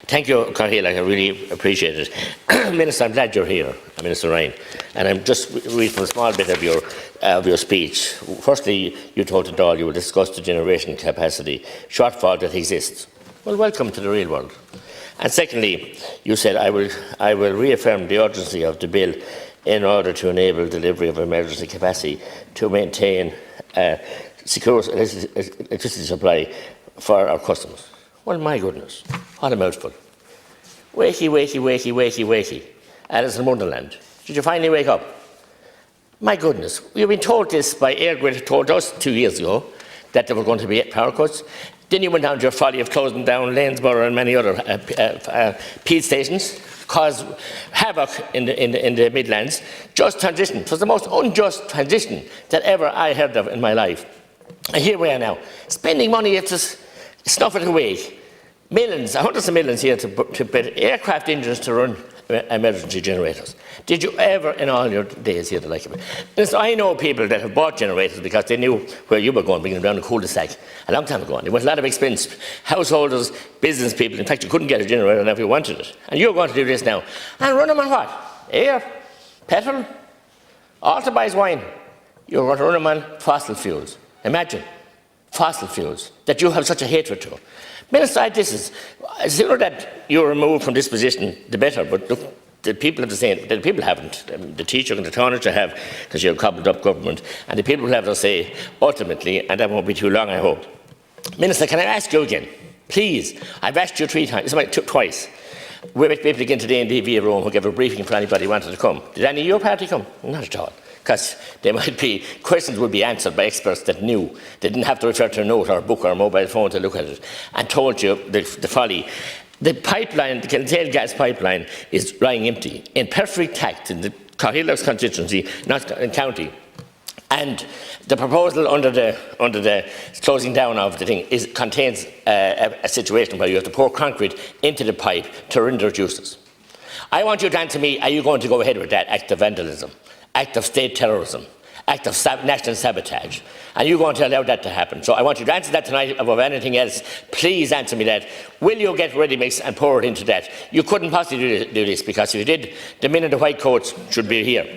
Thank you, Cathal. I really appreciate it. Minister, I'm glad you're here, Minister Ryan. And I'm just reading from a small bit of your speech. Firstly, you told the Dáil you will discuss the generation capacity shortfall that exists. Well, welcome to the real world. And secondly, you said, I will reaffirm the urgency of the bill in order to enable delivery of emergency capacity to maintain secure electricity supply for our customers. Well, my goodness, what a mouthful. Wakey, wakey, wakey, wakey, wakey. Alice in Wonderland. Did you finally wake up? My goodness, we've been told this by Airgrid, told us 2 years ago that there were going to be power cuts. Then you went down to your folly of closing down Lanesborough and many other peat stations, caused havoc in the Midlands. Just transition. It was the most unjust transition that ever I heard of in my life. And here we are now, spending money to snuff it away. Millions, hundreds of millions here to put aircraft engines to run emergency generators. Did you ever in all your days hear the like of it? And so I know people that have bought generators because they knew where you were going, bringing them down the cul-de-sac a long time ago. And it was a lot of expense. Householders, business people, in fact you couldn't get a generator if you wanted it. And you're going to do this now. And run them on what? Air? Petrol? Alta buys wine. You're going to run them on fossil fuels. Imagine. Fossil fuels that you have such a hatred to. Minister, the sooner that you're removed from this position, the better. But look, the people have the same. The people haven't. The teacher and the Taoiseach have, because you're a cobbled-up government, and the people will have to say ultimately, and that won't be too long, I hope. Minister, can I ask you again, please? I've asked you 3 times. Twice. We met people again today in the DV room who gave a briefing for anybody who wanted to come. Did any of your party come? Not at all. Because there might be questions would be answered by experts that knew. They didn't have to refer to a note or a book or a mobile phone to look at it, and told you the folly. The pipeline, the Kiltale gas pipeline, is lying empty in perfect tact in the Carhilla's constituency, not in county. And the proposal under the closing down of the thing contains a situation where you have to pour concrete into the pipe to render it useless. I want you to answer me, are you going to go ahead with that act of vandalism, act of state terrorism, act of national sabotage? And you're going to allow that to happen. So I want you to answer that tonight above anything else. Please answer me that. Will you get ready mix and pour it into that? You couldn't possibly do this, because if you did, the men in the white coats should be here.